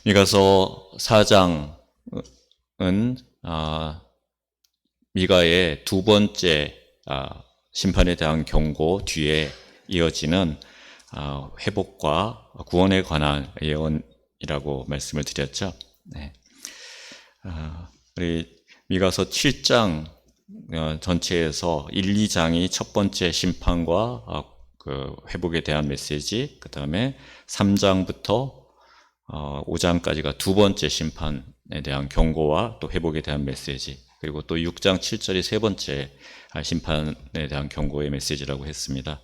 미가서 4장은 미가의 두 번째 심판에 대한 경고 뒤에 이어지는 회복과 구원에 관한 예언이라고 말씀을 드렸죠. 네. 우리 미가서 7장 전체에서 1, 2장이 첫 번째 심판과 그 회복에 대한 메시지, 그 다음에 3장부터 5장까지가 두 번째 심판에 대한 경고와 또 회복에 대한 메시지, 그리고 또 6장 7절이 세 번째 심판에 대한 경고의 메시지라고 했습니다.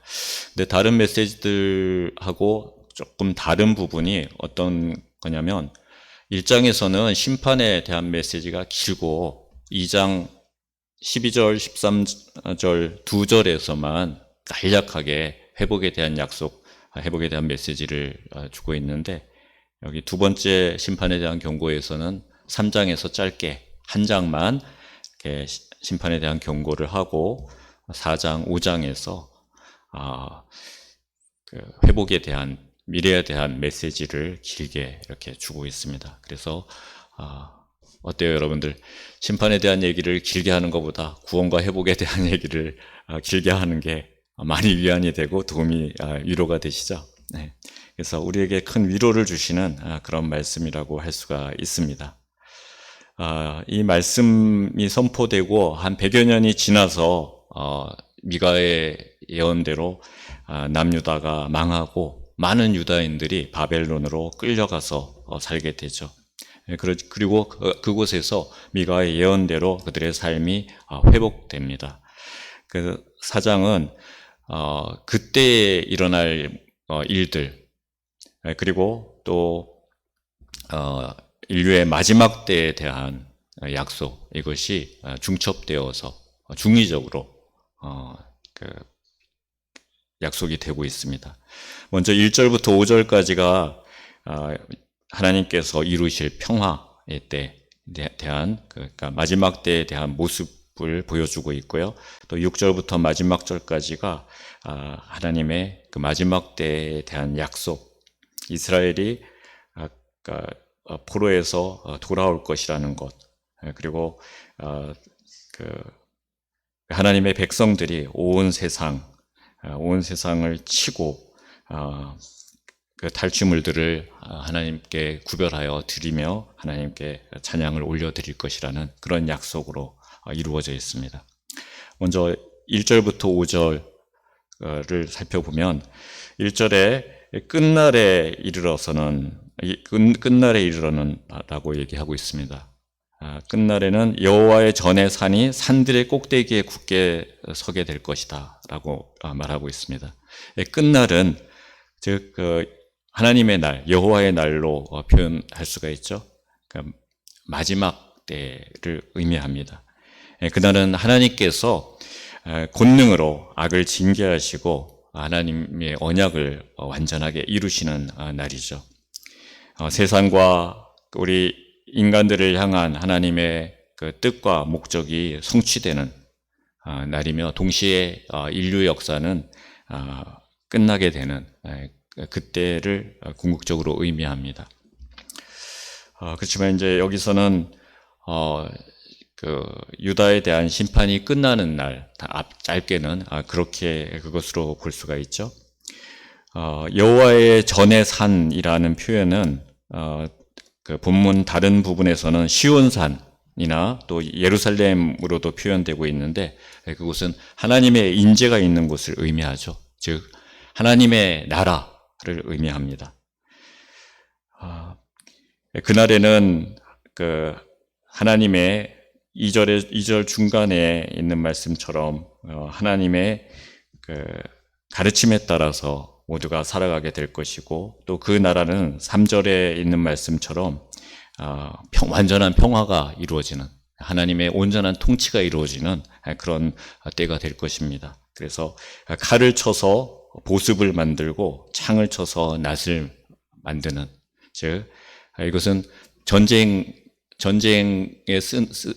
근데 다른 메시지들하고 조금 다른 부분이 어떤 거냐면 1장에서는 심판에 대한 메시지가 길고 2장 12절, 13절 두 절에서만 간략하게 회복에 대한 약속, 회복에 대한 메시지를 주고 있는데, 여기 두 번째 심판에 대한 경고에서는 3장에서 짧게 한 장만 이렇게 심판에 대한 경고를 하고 4장, 5장에서 그 회복에 대한, 미래에 대한 메시지를 길게 이렇게 주고 있습니다. 그래서 어때요, 여러분들? 심판에 대한 얘기를 길게 하는 것보다 구원과 회복에 대한 얘기를 길게 하는 게 많이 위안이 되고 도움이, 위로가 되시죠? 네. 그래서 우리에게 큰 위로를 주시는 그런 말씀이라고 할 수가 있습니다. 이 말씀이 선포되고 한 100여 년이 지나서 미가의 예언대로 남유다가 망하고 많은 유다인들이 바벨론으로 끌려가서 살게 되죠. 그리고 그곳에서 미가의 예언대로 그들의 삶이 회복됩니다. 그 사장은 그때 일어날 일들, 그리고 또 인류의 마지막 때에 대한 약속, 이것이 중첩되어서 중의적으로 그 약속이 되고 있습니다. 먼저 1절부터 5절까지가 하나님께서 이루실 평화에 대한, 그러니까 마지막 때에 대한 모습을 보여주고 있고요. 또 6절부터 마지막 절까지가 하나님의 그 마지막 때에 대한 약속, 이스라엘이 포로에서 돌아올 것이라는 것, 그리고 하나님의 백성들이 온 세상을 치고 그 탈취물들을 하나님께 구별하여 드리며 하나님께 찬양을 올려드릴 것이라는 그런 약속으로 이루어져 있습니다. 먼저 1절부터 5절을 살펴보면 1절에 끝날에 이르러는 라고 얘기하고 있습니다. 끝날에는 여호와의 전의 산이 산들의 꼭대기에 굳게 서게 될 것이다 라고 말하고 있습니다. 끝날은 즉 하나님의 날, 여호와의 날로 표현할 수가 있죠. 그러니까 마지막 때를 의미합니다. 그날은 하나님께서 권능으로 악을 징계하시고 하나님의 언약을 완전하게 이루시는 날이죠. 세상과 우리 인간들을 향한 하나님의 그 뜻과 목적이 성취되는 날이며, 동시에 인류 역사는 끝나게 되는 그때를 궁극적으로 의미합니다. 그렇지만 이제 여기서는 그 유다에 대한 심판이 끝나는 날, 짧게는 그렇게 그것으로 볼 수가 있죠. 여호와의 전의 산이라는 표현은 그 본문 다른 부분에서는 시온산이나 또 예루살렘으로도 표현되고 있는데, 그곳은 하나님의 인재가 있는 곳을 의미하죠. 즉 하나님의 나라를 의미합니다. 그날에는 그 하나님의 2절 중간에 있는 말씀처럼 하나님의 그 가르침에 따라서 모두가 살아가게 될 것이고, 또 그 나라는 3절에 있는 말씀처럼 완전한 평화가 이루어지는, 하나님의 온전한 통치가 이루어지는 그런 때가 될 것입니다. 그래서 칼을 쳐서 보습을 만들고 창을 쳐서 낫을 만드는, 즉 이것은 전쟁에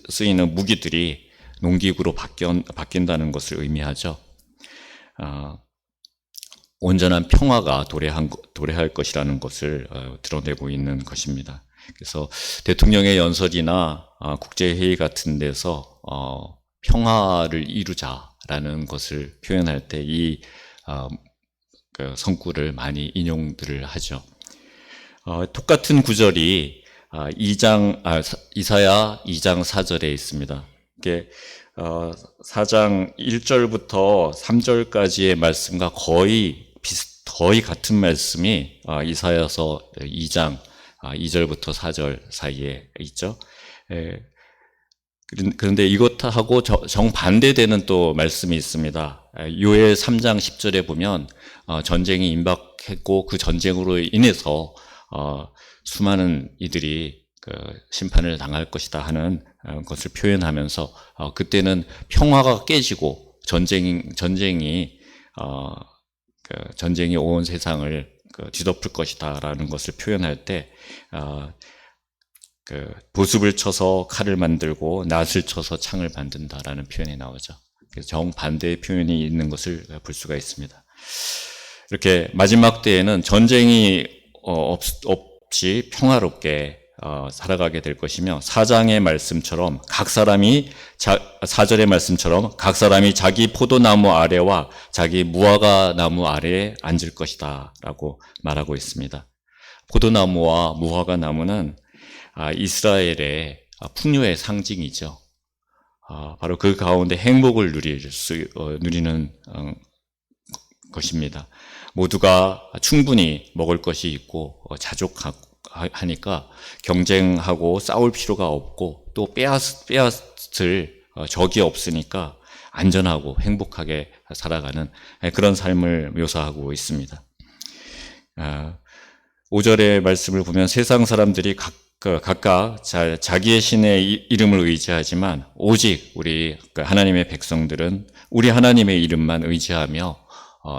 쓰이는 무기들이 농기구로 바뀐다는 것을 의미하죠. 온전한 평화가 도래할 것이라는 것을 드러내고 있는 것입니다. 그래서 대통령의 연설이나 국제회의 같은 데서 평화를 이루자라는 것을 표현할 때 이 그 성구를 많이 인용들을 하죠. 똑같은 구절이 이사야 2장 4절에 있습니다. 이게 4장 1절부터 3절까지의 말씀과 거의 같은 말씀이 이사야서 2장 2절부터 4절 사이에 있죠. 그런데 이것하고 정반대되는 또 말씀이 있습니다. 요엘 3장 10절에 보면 전쟁이 임박했고 그 전쟁으로 인해서 수많은 이들이 그 심판을 당할 것이다 하는 것을 표현하면서 그때는 평화가 깨지고 전쟁이 온 세상을 뒤덮을 것이다라는 것을 표현할 때 보습을 쳐서 칼을 만들고 낫을 쳐서 창을 만든다라는 표현이 나오죠. 그래서 정반대의 표현이 있는 것을 볼 수가 있습니다. 이렇게 마지막 때에는 전쟁이 없이 평화롭게 살아가게 될 것이며 4장의 말씀처럼 4절의 말씀처럼 각 사람이 자기 포도나무 아래와 자기 무화과 나무 아래에 앉을 것이다 라고 말하고 있습니다. 포도나무와 무화과 나무는 이스라엘의 풍요의 상징이죠. 바로 그 가운데 행복을 누리는 것입니다. 모두가 충분히 먹을 것이 있고 자족하니까 경쟁하고 싸울 필요가 없고 또 빼앗을 적이 없으니까 안전하고 행복하게 살아가는 그런 삶을 묘사하고 있습니다. 5절의 말씀을 보면 세상 사람들이 각각 자기의 신의 이름을 의지하지만 오직 우리 하나님의 백성들은 우리 하나님의 이름만 의지하며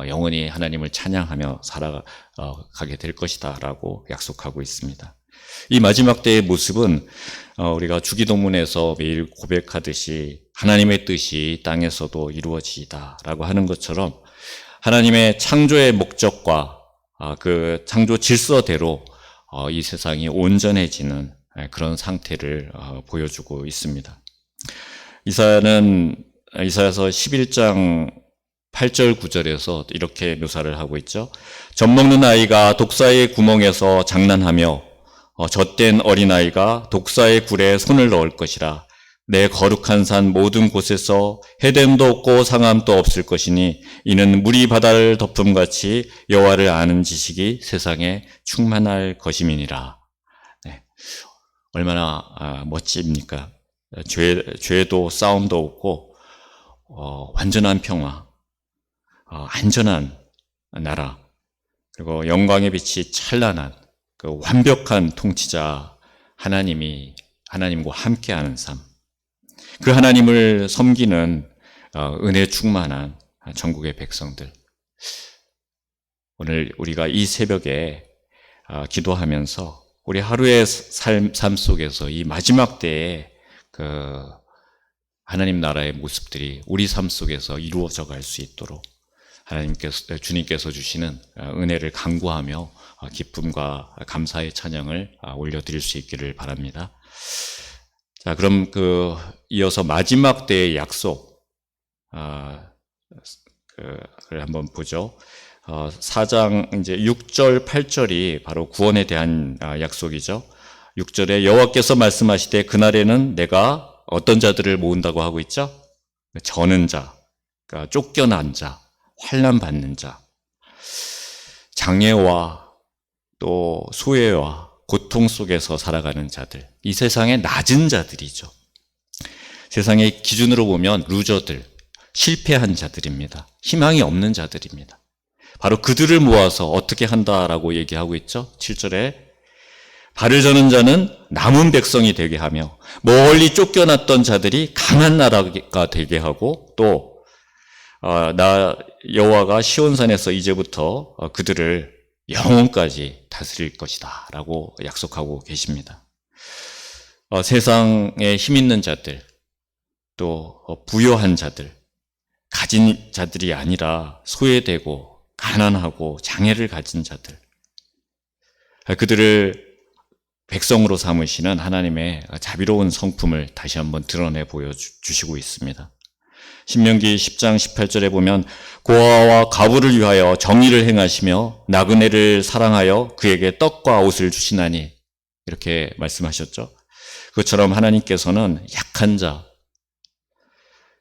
영원히 하나님을 찬양하며 살아가게 될 것이다 라고 약속하고 있습니다. 이 마지막 때의 모습은 우리가 주기도문에서 매일 고백하듯이 하나님의 뜻이 땅에서도 이루어지이다 라고 하는 것처럼 하나님의 창조의 목적과 그 창조 질서대로 이 세상이 온전해지는 그런 상태를 보여주고 있습니다. 이사야서 11장 8절 9절에서 이렇게 묘사를 하고 있죠. 젖먹는 아이가 독사의 구멍에서 장난하며 젖된 어린아이가 독사의 굴에 손을 넣을 것이라. 내 거룩한 산 모든 곳에서 해됨도 없고 상함도 없을 것이니 이는 물이 바다를 덮음같이 여호와를 아는 지식이 세상에 충만할 것임이니라. 네. 얼마나 멋집니까? 죄도 싸움도 없고 완전한 평화, 안전한 나라, 그리고 영광의 빛이 찬란한 그 완벽한 통치자 하나님과 함께하는 삶, 그 하나님을 섬기는 은혜 충만한 전국의 백성들. 오늘 우리가 이 새벽에 기도하면서 우리 하루의 삶 속에서 이 마지막 때에 그 하나님 나라의 모습들이 우리 삶 속에서 이루어져 갈 수 있도록 주님께서 주시는 은혜를 간구하며 기쁨과 감사의 찬양을 올려드릴 수 있기를 바랍니다. 자, 그럼 이어서 마지막 때의 약속, 를 한번 보죠. 4장 이제 6절, 8절이 바로 구원에 대한 약속이죠. 6절에 여호와께서 말씀하시되 그날에는 내가 어떤 자들을 모은다고 하고 있죠? 저는 자, 그러니까 쫓겨난 자, 환난 받는 자, 장애와 또 소외와 고통 속에서 살아가는 자들, 이 세상의 낮은 자들이죠. 세상의 기준으로 보면 루저들, 실패한 자들입니다. 희망이 없는 자들입니다. 바로 그들을 모아서 어떻게 한다라고 얘기하고 있죠. 7절에 발을 저는 자는 남은 백성이 되게 하며 멀리 쫓겨났던 자들이 강한 나라가 되게 하고 또 나 여호와가 시온산에서 이제부터 그들을 영원까지 다스릴 것이다 라고 약속하고 계십니다. 세상에 힘 있는 자들, 또 부유한 자들, 가진 자들이 아니라 소외되고 가난하고 장애를 가진 자들, 그들을 백성으로 삼으시는 하나님의 자비로운 성품을 다시 한번 드러내 보여주시고 있습니다. 신명기 10장 18절에 보면 고아와 과부를 위하여 정의를 행하시며 나그네를 사랑하여 그에게 떡과 옷을 주시나니 이렇게 말씀하셨죠. 그것처럼 하나님께서는 약한 자,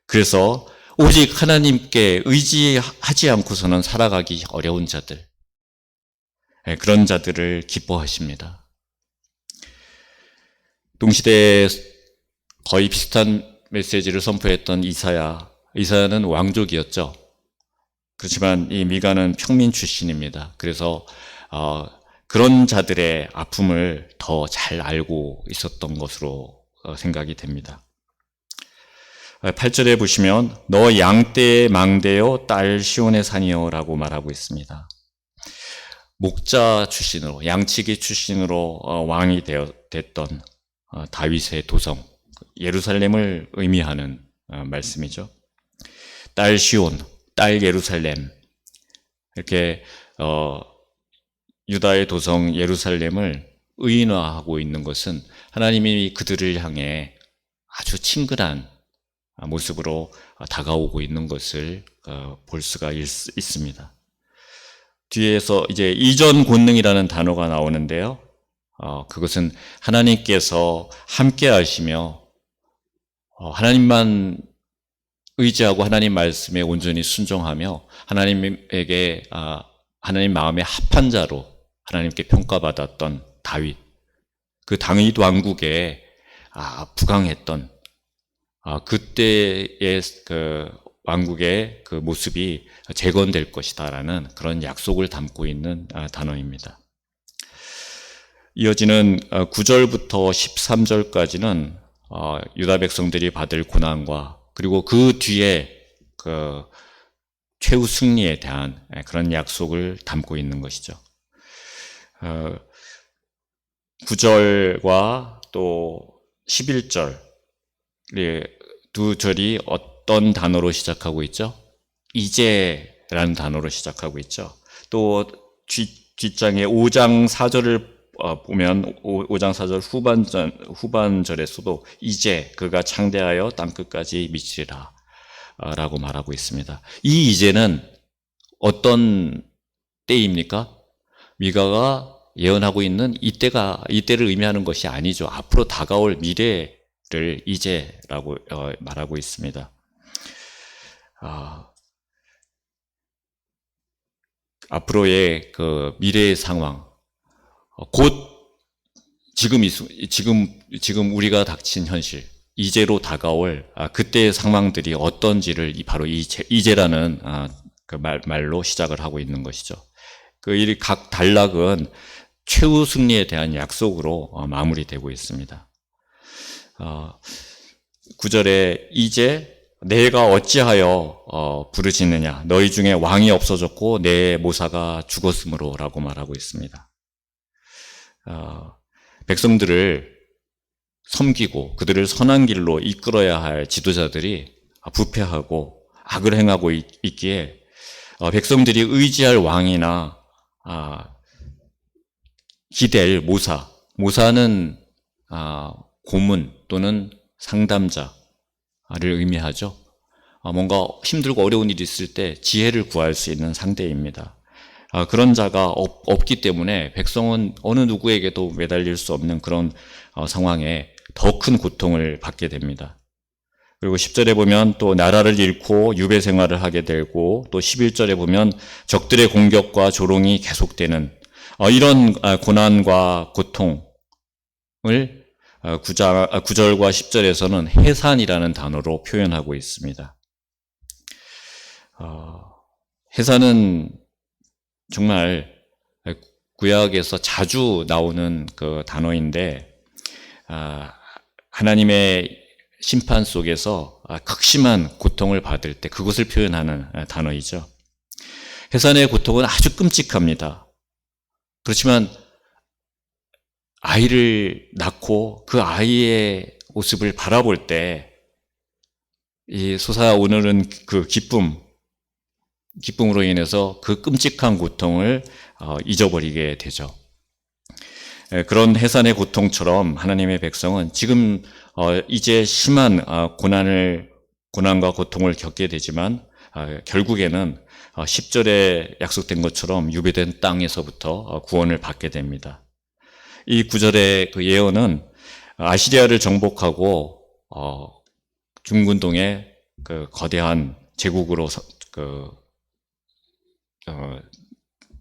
그래서 오직 하나님께 의지하지 않고서는 살아가기 어려운 자들, 그런 자들을 기뻐하십니다. 동시대에 거의 비슷한 메시지를 선포했던 이사야는 왕족이었죠. 그렇지만 이 미가는 평민 출신입니다. 그래서 그런 자들의 아픔을 더 잘 알고 있었던 것으로 생각이 됩니다. 8절에 보시면 너 양떼의 망대요 딸 시온의 산이요 라고 말하고 있습니다. 목자 출신으로, 양치기 출신으로 왕이 됐던 다윗의 도성 예루살렘을 의미하는 말씀이죠. 딸 시온, 딸 예루살렘, 이렇게 유다의 도성 예루살렘을 의인화하고 있는 것은 하나님이 그들을 향해 아주 친근한 모습으로 다가오고 있는 것을 볼 수가 있습니다. 뒤에서 이제 이전 권능이라는 단어가 나오는데요. 그것은 하나님께서 함께 하시며 하나님만 의지하고 하나님 말씀에 온전히 순종하며 하나님에게 하나님 마음에 합한 자로 하나님께 평가받았던 다윗, 그 다윗 왕국에 부강했던 그때의 그 왕국의 그 모습이 재건될 것이다라는 그런 약속을 담고 있는 단어입니다. 이어지는 9절부터 13절까지는 유다 백성들이 받을 고난과 그리고 그 뒤에 그 최후 승리에 대한 그런 약속을 담고 있는 것이죠. 9절과 또 11절 두 절이 어떤 단어로 시작하고 있죠? 이제라는 단어로 시작하고 있죠. 또 뒷장에 5장 4절을 보면 5장 4절 후반절에서도 이제 그가 창대하여 땅끝까지 미치리라 라고 말하고 있습니다. 이 이제는 어떤 때입니까? 미가가 예언하고 있는 이때를 의미하는 것이 아니죠. 앞으로 다가올 미래를 이제라고 말하고 있습니다. 앞으로의 그 미래의 상황, 곧 지금 우리가 닥친 현실, 이제로 다가올 그때의 상황들이 어떤지를 바로 이제라는 그 말로 시작을 하고 있는 것이죠. 그 각 단락은 최후 승리에 대한 약속으로 마무리되고 있습니다. 9절에 이제 내가 어찌하여 부르짖느냐 너희 중에 왕이 없어졌고 내 모사가 죽었으므로 라고 말하고 있습니다. 백성들을 섬기고 그들을 선한 길로 이끌어야 할 지도자들이 부패하고 악을 행하고 있기에 백성들이 의지할 왕이나 기댈 모사는 고문 또는 상담자를 의미하죠. 뭔가 힘들고 어려운 일이 있을 때 지혜를 구할 수 있는 상대입니다. 그런 자가 없기 때문에 백성은 어느 누구에게도 매달릴 수 없는 그런 상황에 더 큰 고통을 받게 됩니다. 그리고 10절에 보면 또 나라를 잃고 유배 생활을 하게 되고 또 11절에 보면 적들의 공격과 조롱이 계속되는 이런 고난과 고통을 9절과 10절에서는 해산이라는 단어로 표현하고 있습니다. 해산은 정말 구약에서 자주 나오는 그 단어인데 하나님의 심판 속에서 극심한 고통을 받을 때 그것을 표현하는 단어이죠. 해산의 고통은 아주 끔찍합니다. 그렇지만 아이를 낳고 그 아이의 모습을 바라볼 때 이 솟아오르는 그 기쁨으로 인해서 그 끔찍한 고통을 잊어버리게 되죠. 그런 해산의 고통처럼 하나님의 백성은 지금 이제 심한 고난과 고통을 겪게 되지만 결국에는 10절에 약속된 것처럼 유배된 땅에서부터 구원을 받게 됩니다. 이 구절의 그 예언은 아시리아를 정복하고 중근동의 그 거대한 제국으로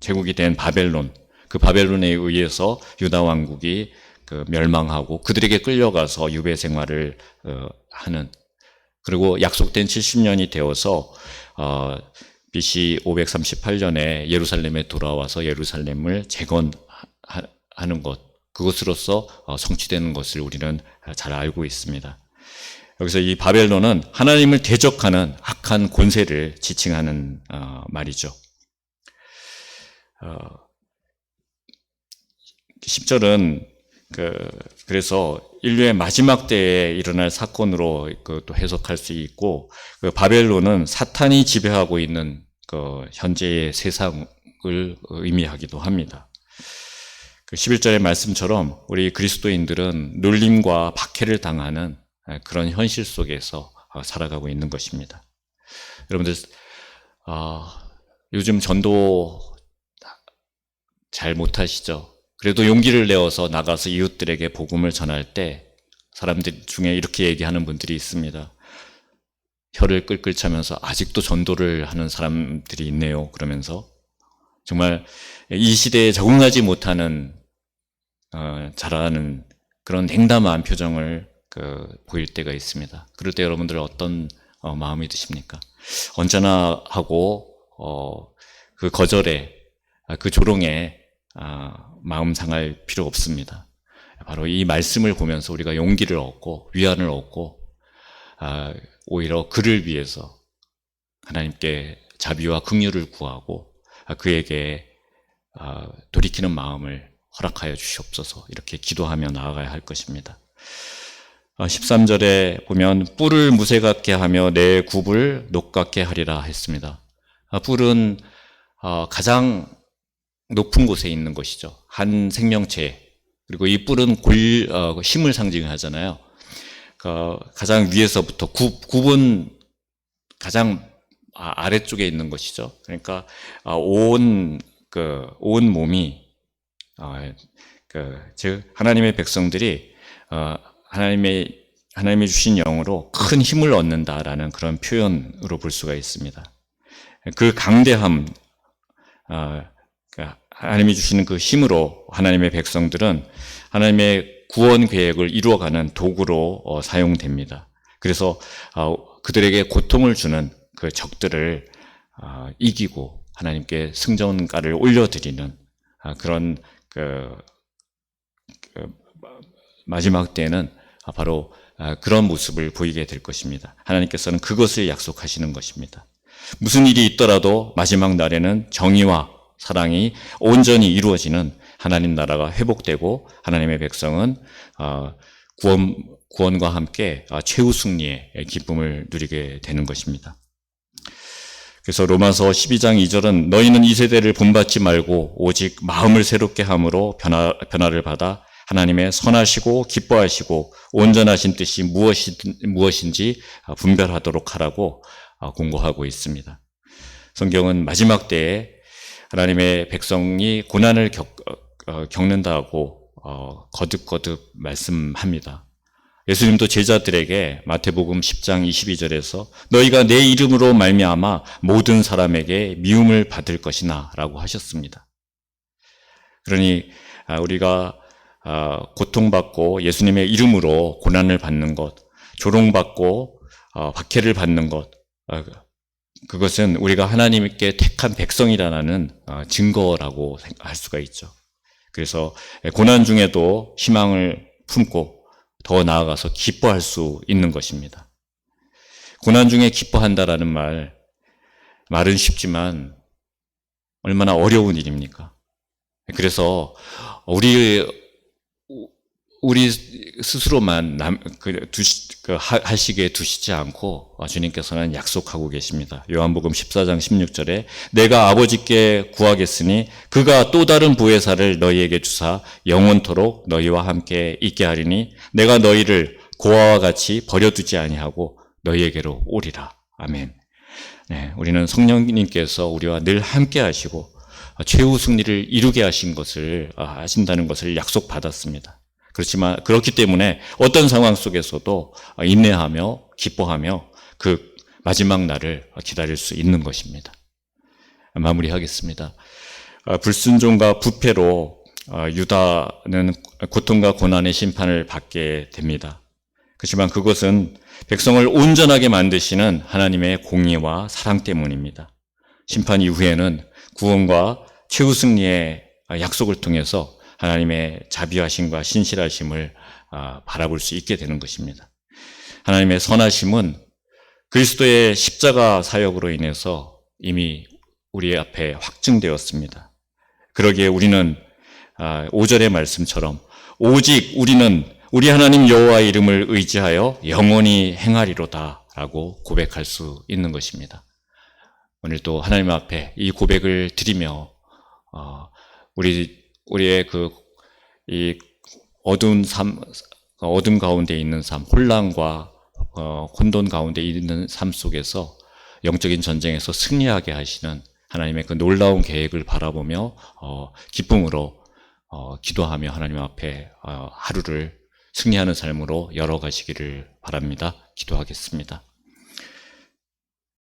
제국이 된 바벨론, 그 바벨론에 의해서 유다 왕국이 멸망하고 그들에게 끌려가서 유배 생활을 하는, 그리고 약속된 70년이 되어서 BC 538년에 예루살렘에 돌아와서 예루살렘을 재건하는 것, 그것으로서 성취되는 것을 우리는 잘 알고 있습니다. 여기서 이 바벨론은 하나님을 대적하는 악한 권세를 지칭하는 말이죠. 10절은 그래서 인류의 마지막 때에 일어날 사건으로 또 해석할 수 있고, 바벨론은 사탄이 지배하고 있는 현재의 세상을 의미하기도 합니다. 11절의 말씀처럼 우리 그리스도인들은 놀림과 박해를 당하는 그런 현실 속에서 살아가고 있는 것입니다. 여러분들, 요즘 전도 잘 못하시죠? 그래도 용기를 내어서 나가서 이웃들에게 복음을 전할 때 사람들 중에 이렇게 얘기하는 분들이 있습니다. 혀를 끌끌 차면서 아직도 전도를 하는 사람들이 있네요. 그러면서 정말 이 시대에 적응하지 못하는 잘하는 그런 냉담한 표정을 보일 때가 있습니다. 그럴 때 여러분들 어떤 마음이 드십니까? 언제나 하고 그 거절에, 그 조롱에 마음 상할 필요 없습니다. 바로 이 말씀을 보면서 우리가 용기를 얻고 위안을 얻고 오히려 그를 위해서 하나님께 자비와 긍휼을 구하고 그에게 돌이키는 마음을 허락하여 주시옵소서, 이렇게 기도하며 나아가야 할 것입니다. 13절에 보면 뿔을 무쇠 같게 하며 내 굽을 녹 같게 하리라 했습니다. 뿔은 가장 높은 곳에 있는 것이죠. 한 생명체. 그리고 이 뿔은 힘을 상징하잖아요. 가장 위에서부터 굽은 가장 아래쪽에 있는 것이죠. 그러니까 온 몸이 즉 하나님의 백성들이 하나님이 주신 영으로 큰 힘을 얻는다라는 그런 표현으로 볼 수가 있습니다. 그 강대함, 하나님이 주시는 그 힘으로 하나님의 백성들은 하나님의 구원 계획을 이루어가는 도구로 사용됩니다. 그래서 그들에게 고통을 주는 그 적들을 이기고 하나님께 승전가를 올려드리는 그런 마지막 때에는 바로 그런 모습을 보이게 될 것입니다. 하나님께서는 그것을 약속하시는 것입니다. 무슨 일이 있더라도 마지막 날에는 정의와 사랑이 온전히 이루어지는 하나님 나라가 회복되고 하나님의 백성은 구원과 함께 최후 승리의 기쁨을 누리게 되는 것입니다. 그래서 로마서 12장 2절은 너희는 이 세대를 본받지 말고 오직 마음을 새롭게 함으로 변화를 받아 하나님의 선하시고 기뻐하시고 온전하신 뜻이 무엇인지 분별하도록 하라고 공고하고 있습니다. 성경은 마지막 때에 하나님의 백성이 고난을 겪는다고 거듭거듭 말씀합니다. 예수님도 제자들에게 마태복음 10장 22절에서 너희가 내 이름으로 말미암아 모든 사람에게 미움을 받을 것이나 라고 하셨습니다. 그러니 우리가 고통받고 예수님의 이름으로 고난을 받는 것, 조롱받고 박해를 받는 것, 그것은 우리가 하나님께 택한 백성이라는 증거라고 할 수가 있죠. 그래서 고난 중에도 희망을 품고 더 나아가서 기뻐할 수 있는 것입니다. 고난 중에 기뻐한다라는 말은 쉽지만 얼마나 어려운 일입니까? 그래서 우리 스스로만 하시기에 두시지 않고 주님께서는 약속하고 계십니다. 요한복음 14장 16절에 내가 아버지께 구하겠으니 그가 또 다른 보혜사를 너희에게 주사 영원토록 너희와 함께 있게 하리니 내가 너희를 고아와 같이 버려두지 아니하고 너희에게로 오리라. 아멘. 네, 우리는 성령님께서 우리와 늘 함께 하시고 최후 승리를 이루게 하신다는 것을 약속받았습니다. 그렇지만 그렇기 때문에 어떤 상황 속에서도 인내하며 기뻐하며 그 마지막 날을 기다릴 수 있는 것입니다. 마무리하겠습니다. 불순종과 부패로 유다는 고통과 고난의 심판을 받게 됩니다. 그렇지만 그것은 백성을 온전하게 만드시는 하나님의 공의와 사랑 때문입니다. 심판 이후에는 구원과 최후 승리의 약속을 통해서 하나님의 자비하심과 신실하심을 바라볼 수 있게 되는 것입니다. 하나님의 선하심은 그리스도의 십자가 사역으로 인해서 이미 우리 앞에 확증되었습니다. 그러기에 우리는 5절의 말씀처럼 오직 우리는 우리 하나님 여호와의 이름을 의지하여 영원히 행하리로다 라고 고백할 수 있는 것입니다. 오늘 또 하나님 앞에 이 고백을 드리며 우리의 이 어두운 삶, 어둠 가운데 있는 삶, 혼란과 혼돈 가운데 있는 삶 속에서 영적인 전쟁에서 승리하게 하시는 하나님의 그 놀라운 계획을 바라보며 기쁨으로 기도하며 하나님 앞에 하루를 승리하는 삶으로 열어가시기를 바랍니다. 기도하겠습니다.